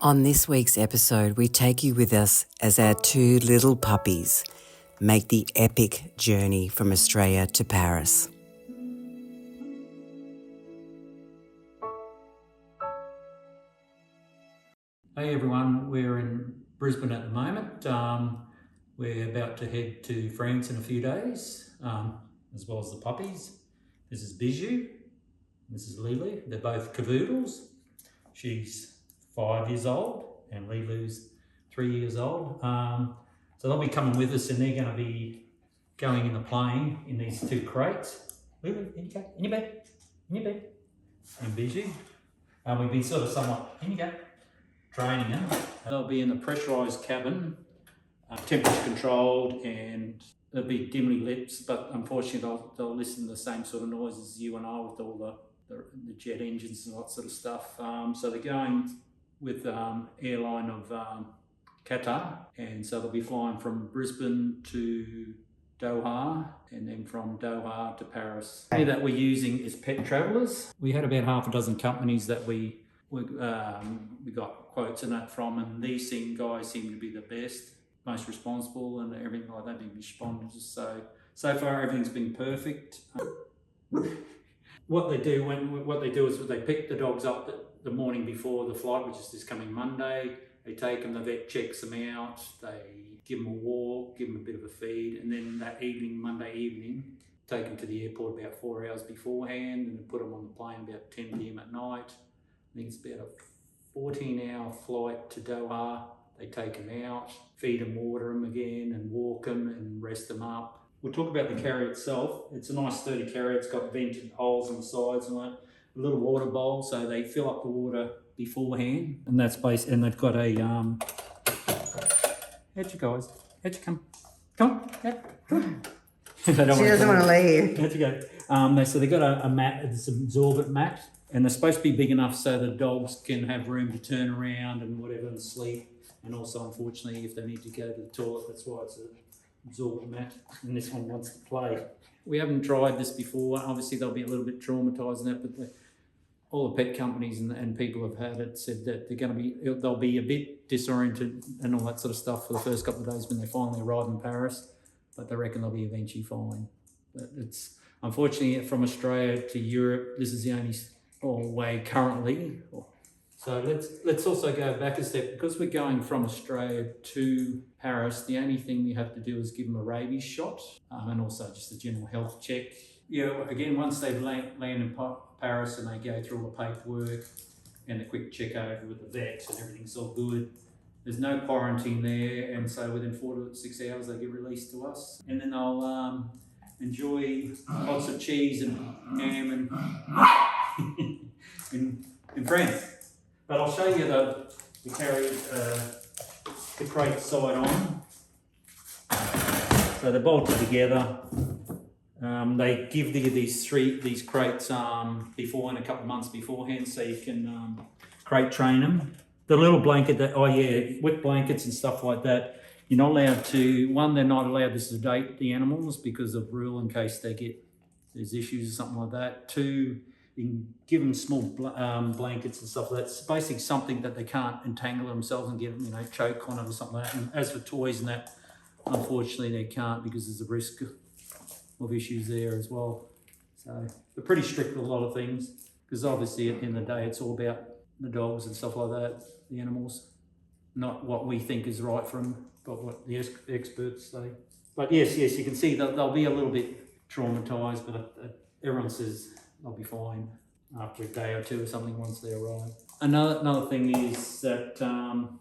On this week's episode, we take you with us as our two little puppies make the epic journey from Australia to Paris. Hey everyone, we're in Brisbane at the moment. We're about to head to France in a few days, as well as the puppies. This is Bijou, this is Lilou. They're both cavoodles. She's 5 years old and Lilou's 3 years old. So they'll be coming with us and they're going to be going in the plane in these two crates. Lilou, in your bed, and Bijou. We've been sort of somewhat, in you go, training them. They'll be in the pressurised cabin, temperature controlled, and they'll be dimly lit, but unfortunately they'll listen to the same sort of noises as you and I with all the jet engines and that sort of stuff. So they're going with airline of Chateau, and so they'll be flying from Brisbane to Doha, and then from Doha to Paris. The company that we're using is Pet Travellers. We had about half a dozen companies that we got quotes and that from, and these guys seem to be the best, most responsible, and everything like that. They responded. So far everything's been perfect. What they do is they pick the dogs up the morning before the flight, which is this coming Monday. They take them, the vet checks them out, they give them a walk, give them a bit of a feed, and then that evening, Monday evening, take them to the airport about 4 hours beforehand, and put them on the plane about 10 p.m. at night. I think it's about a 14-hour flight to Doha. They take them out, feed them, water them again, and walk them and rest them up. We'll talk about the carrier itself. It's a nice sturdy carrier. It's got vented holes on the sides and that. A little water bowl, so they fill up the water beforehand, and that's based. And they've got a how'd you guys? How'd you come? Come, yeah, come. She doesn't want to leave. How'd you go? So they've got a mat, it's an absorbent mat, and they're supposed to be big enough so the dogs can have room to turn around and whatever and sleep. And also, unfortunately, if they need to go to the toilet, that's why it's an absorbent mat. And this one wants to play. We haven't tried this before. Obviously, they'll be a little bit traumatised in that, but all the pet companies and people have had it said that they'll be a bit disoriented and all that sort of stuff for the first couple of days when they finally arrive in Paris, but they reckon they'll be eventually fine. But it's unfortunately from Australia to Europe, this is the only way currently. So let's also go back a step. Because we're going from Australia to Paris, the only thing we have to do is give them a rabies shot, and also just a general health check. Again, once they've landed in Paris and they go through all the paperwork and the quick check over with the vet and everything's all good, there's no quarantine there, and so within 4 to 6 hours they get released to us, and then they'll enjoy lots of cheese and ham and in France. But I'll show you the carrier, the crate side on. So they're bolted together. They give these crates beforehand, a couple of months beforehand, so you can crate train them. The little blanket, wet blankets and stuff like that. You're not allowed to. They're not allowed to sedate the animals because of rule in case there's issues or something like that. 2, you can give them small blankets and stuff like that. It's basically something that they can't entangle themselves and get choke on it or something like that. And as for toys and that, unfortunately they can't because there's a risk of issues there as well. So they're pretty strict with a lot of things because obviously at the end of the day it's all about the dogs and stuff like that, the animals, not what we think is right for them, but what the experts say. But yes, you can see that they'll be a little bit traumatised, but everyone says they'll be fine after a day or two or something once they arrive. Another thing is that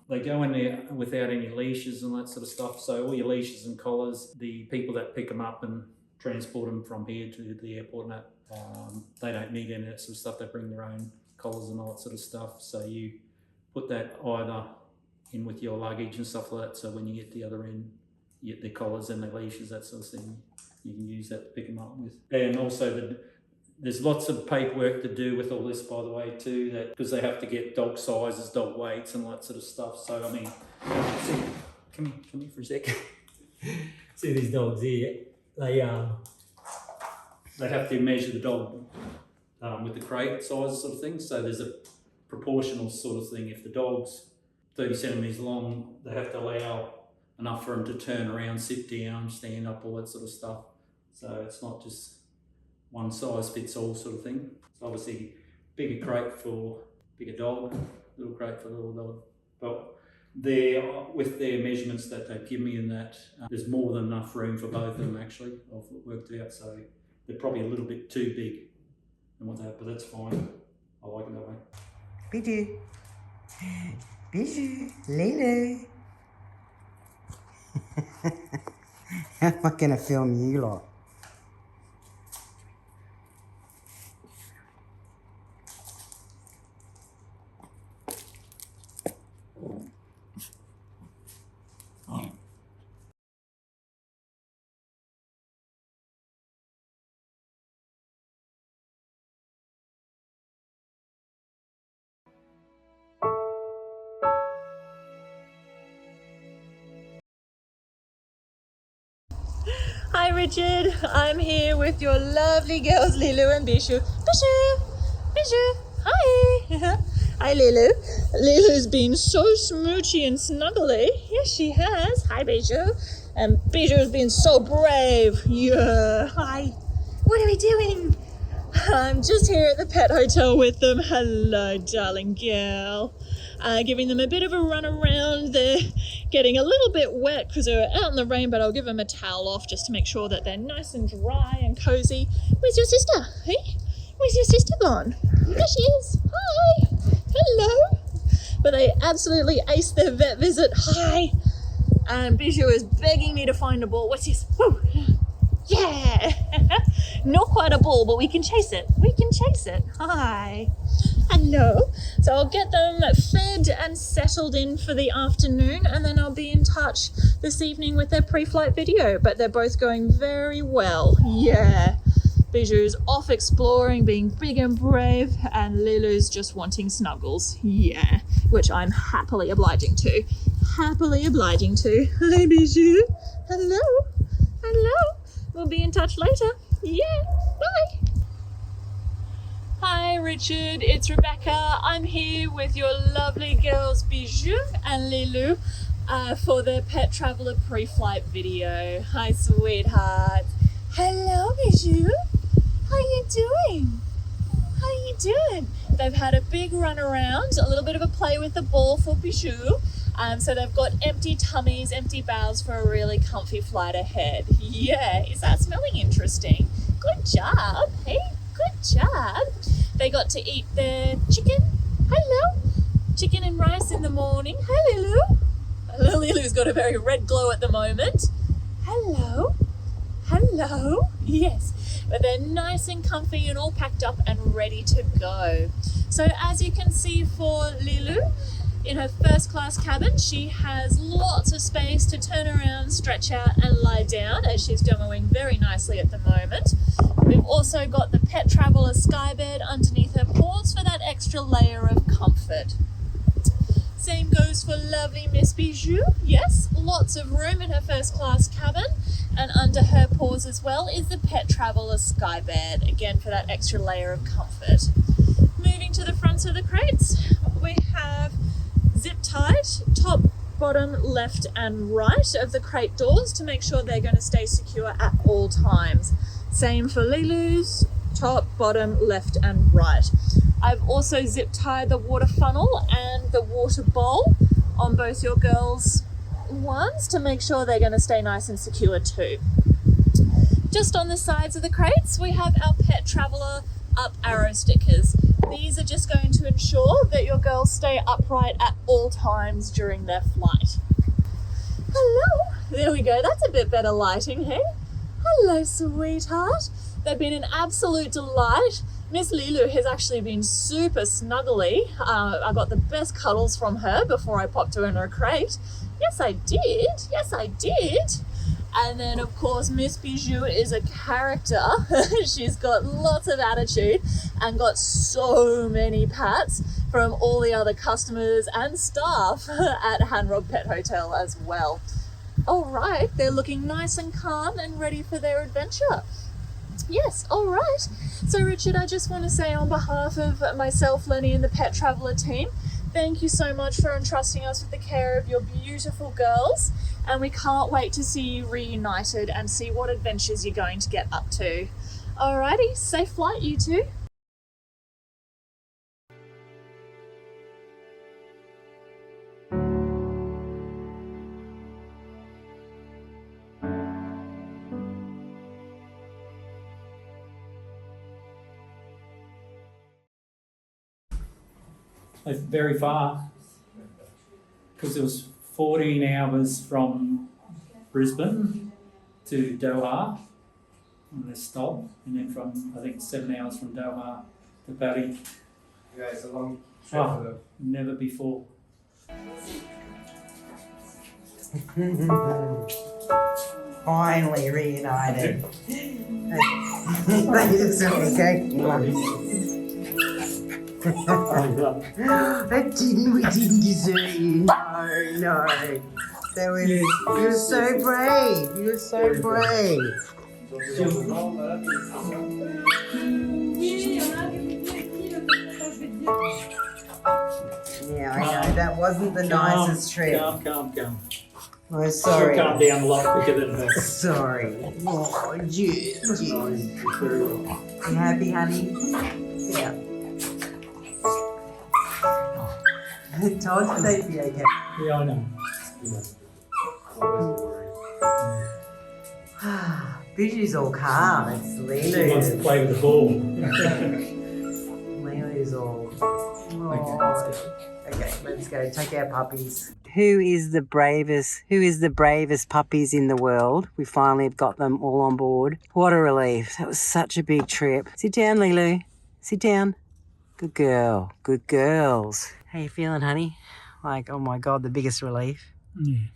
they go in there without any leashes and that sort of stuff. So all your leashes and collars, the people that pick them up and transport them from here to the airport and that, they don't need any of that sort of stuff. They bring their own collars and all that sort of stuff. So you put that either in with your luggage and stuff like that. So when you get to the other end, you get the collars and the leashes, that sort of thing. You can use that to pick them up with. And also there's lots of paperwork to do with all this, by the way, too, that because they have to get dog sizes, dog weights, and all that sort of stuff. So, I mean, come here for a sec. See these dogs here? They have to measure the dog with the crate size sort of thing. So there's a proportional sort of thing. If the dog's 30 centimetres long, they have to allow enough for them to turn around, sit down, stand up, all that sort of stuff. So it's not just one size fits all sort of thing. So obviously bigger crate for bigger dog, little crate for little dog. But with their measurements that they give me in that, there's more than enough room for both of them actually. I've worked it out, so they're probably a little bit too big and what that, but that's fine. I like it that way. Bijou. Bijou. Lilou. How am I going to film you lot? Hi Richard, I'm here with your lovely girls Lilou and Bijou. Bijou! Bijou! Hi! Hi Lilou. Lilou's been so smoochy and snuggly. Yes, she has. Hi Bijou. And Bijou's been so brave. Yeah. Hi. What are we doing? I'm just here at the pet hotel with them. Hello, darling girl. Giving them a bit of a run around. They're getting a little bit wet because they're out in the rain, but I'll give them a towel off just to make sure that they're nice and dry and cozy. Where's your sister? Hey? Where's your sister gone? There she is. Hi. Hello. But they absolutely aced their vet visit. Hi. And Bijou is begging me to find a ball. What's this? Woo. Yeah. Not quite a ball, but we can chase it. We can chase it. Hi. Hello. So I'll get them fed and settled in for the afternoon, and then I'll be in touch this evening with their pre-flight video. But they're both going very well. Yeah. Bijou's off exploring, being big and brave, and Lilou's just wanting snuggles. Yeah. Which I'm happily obliging to. Happily obliging to. Hello, Bijou. Hello. Hello. We'll be in touch later. Yeah. Bye. Hi Richard, it's Rebecca. I'm here with your lovely girls Bijou and Lilou for the Pet Traveller pre-flight video. Hi sweetheart. Hello Bijou. How you doing? How you doing? They've had a big run around, a little bit of a play with the ball for Bijou. So they've got empty tummies, empty bowels for a really comfy flight ahead. Yeah, is that smelling interesting? Good job, hey? Good job. They got to eat their chicken. Hello. Chicken and rice in the morning. Hi, Lilou. Lilou's got a very red glow at the moment. Hello. Hello. Yes. But they're nice and comfy and all packed up and ready to go. So as you can see for Lilou, in her first class cabin, she has lots of space to turn around, stretch out and lie down, as she's demoing very nicely at the moment. We've also got the Pet Traveller sky bed underneath her paws for that extra layer of comfort. Same goes for lovely Miss Bijou. Yes, lots of room in her first class cabin, and under her paws as well is the Pet Traveller sky bed, again for that extra layer of comfort. Moving to the front of the crates, we have zip tied top, bottom, left and right of the crate doors to make sure they're going to stay secure at all times. Same for Lilou's, top, bottom, left and right. I've also zip tied the water funnel and the water bowl on both your girls' ones to make sure they're going to stay nice and secure too. Just on the sides of the crates we have our Pet Traveller up arrow stickers. These are just going to ensure that your girls stay upright at all times during their flight. Hello, there we go, that's a bit better lighting, hey? Hello, sweetheart. They've been an absolute delight. Miss Lilou has actually been super snuggly. I got the best cuddles from her before I popped her in her crate. Yes, I did. Yes, I did. And then, of course, Miss Bijou is a character. She's got lots of attitude and got so many pats from all the other customers and staff at Handrock Pet Hotel as well. All right, they're looking nice and calm and ready for their adventure. Yes, all right. So, Richard, I just want to say on behalf of myself, Lenny, and the Pet Traveller team, Thank you so much for entrusting us with the care of your beautiful girls, and we can't wait to see you reunited and see what adventures you're going to get up to. Alrighty, safe flight, you two. Very far, because it was 14 hours from Brisbane to Doha on this stop, and then from, I think, 7 hours from Doha to Paris. Yeah, it's a long trip. Oh, never before. Finally reunited. Thank you so much. We didn't deserve you. No. That was, you're so brave. You're so brave. Yeah, I know. That wasn't the nicest trip. Calm. Oh, sorry. She'll calm down a lot quicker than that. Sorry. Oh, jeez. You happy, honey? Yeah. I told you they'd be okay. Yeah, I know. Biju's all calm. It's She wants to Lilou. play with the ball. Lilu's all. Okay, let's go. Take our puppies. Who is the bravest puppies in the world? We finally have got them all on board. What a relief. That was such a big trip. Sit down, Lilou. Sit down. Good girl. Good girls. How you feeling, honey? Like, oh my God, the biggest relief. Yeah.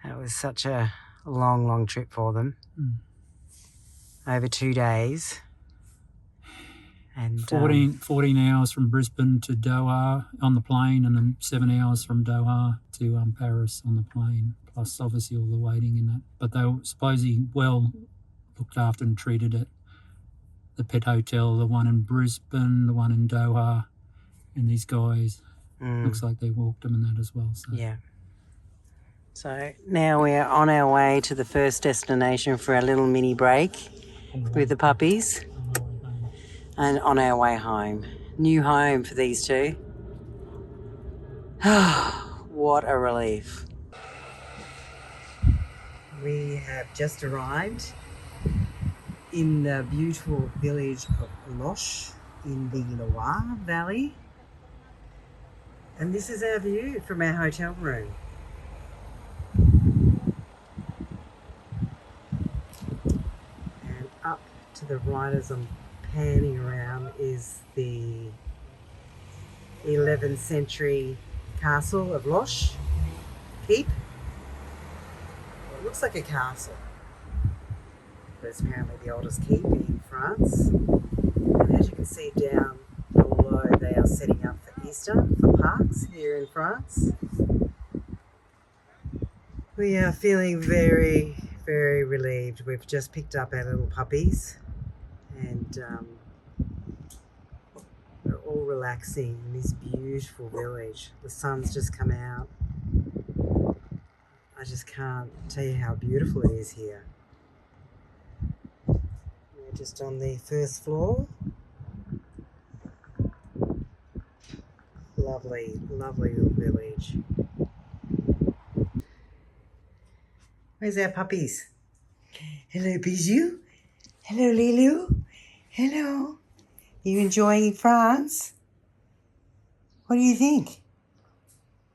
That was such a long trip for them. Over 2 days. And 14 hours from Brisbane to Doha on the plane, and then 7 hours from Doha to Paris on the plane, plus obviously all the waiting in that. But they were supposedly well looked after and treated at the pet hotel, the one in Brisbane, the one in Doha, and these guys, looks like they walked them in that as well. So. yeah. So now we're on our way to the first destination for our little mini break with the puppies. And on our way home. New home for these two. What a relief. We have just arrived in the beautiful village of Loches in the Loire Valley. And this is our view from our hotel room. And up to the right as I'm panning around is the 11th century castle of Loches keep. Well, it looks like a castle, but it's apparently the oldest keep in France. And as you can see down below, they are setting up for Easter for parks here in France. We are feeling very relieved. We've just picked up our little puppies. And we're all relaxing in this beautiful village. The sun's just come out. I just can't tell you how beautiful it is here. We're just on the first floor. Lovely little village. Where's our puppies? Hello, Bijou. Hello, Lilou. Hello. You enjoying France? What do you think?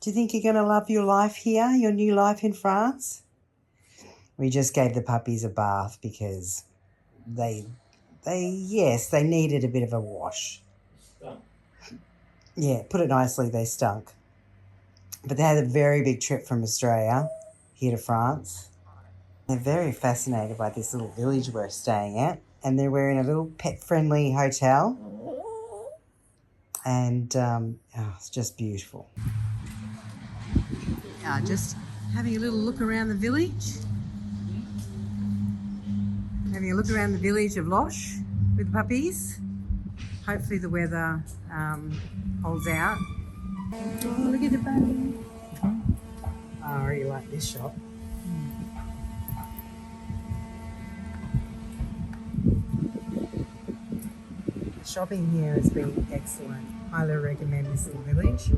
Do you think you're going to love your life here, your new life in France? We just gave the puppies a bath because they needed a bit of a wash. Stunk. Yeah, put it nicely, they stunk. But they had a very big trip from Australia here to France. They're very fascinated by this little village we're staying at. And we're in a little pet-friendly hotel. And it's just beautiful. Just having a little look around the village. Having a look around the village of Loches with the puppies. Hopefully the weather holds out. Oh, look at the bunny. Oh, I really like this shop. Shopping here has been excellent. Highly recommend this little village.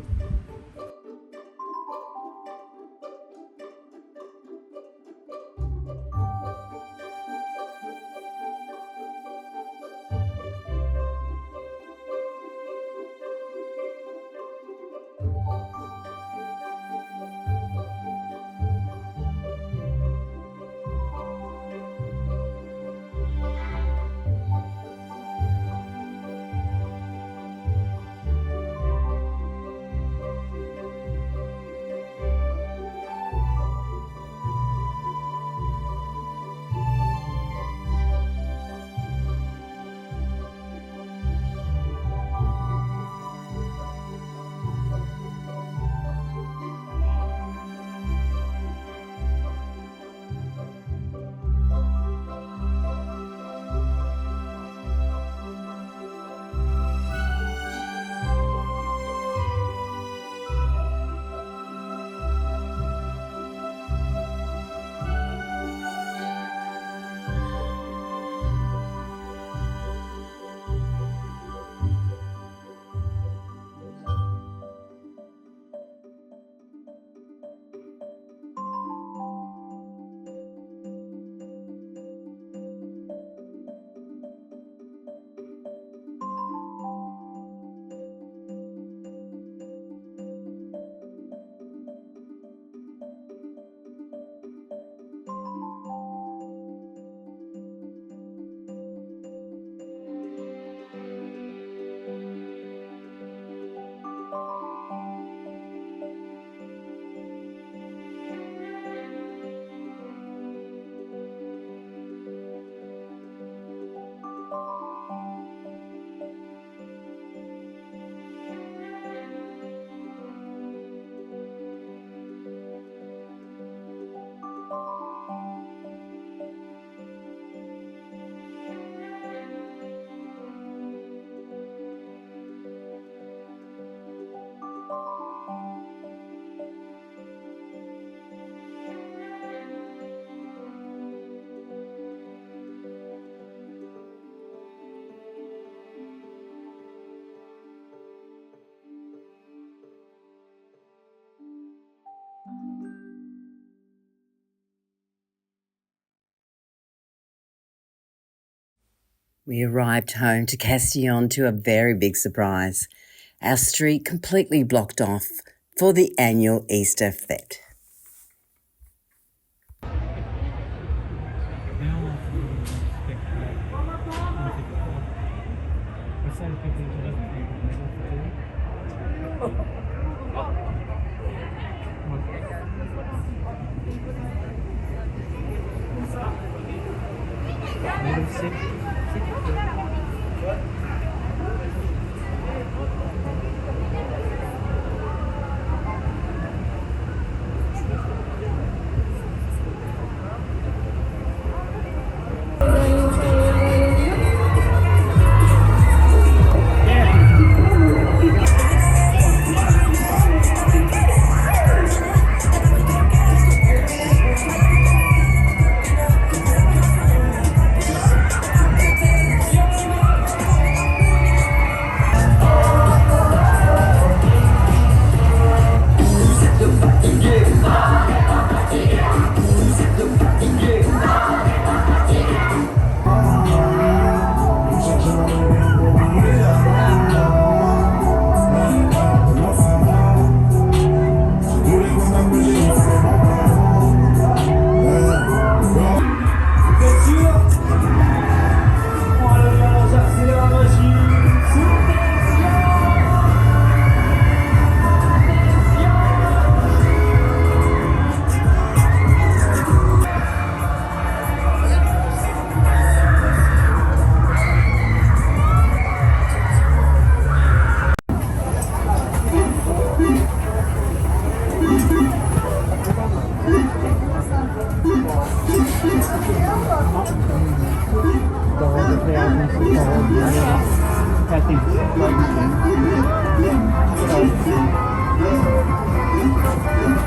We arrived home to Castillon to a very big surprise. Our street completely blocked off for the annual Easter fete.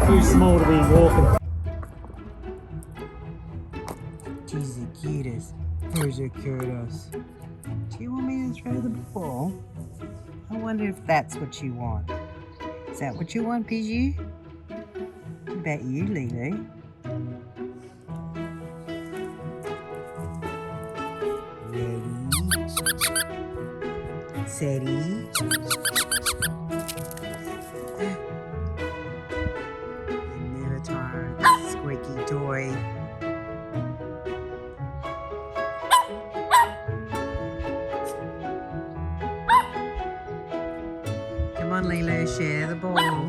Too small to be walking. She's the cutest. Where's the cutest? Do you want me to throw the ball? I wonder if that's what you want. Is that what you want, Bijou? What about you, Lilou? Ready? Steady? Never tired, squeaky toy. Come on, Lilou, share the ball.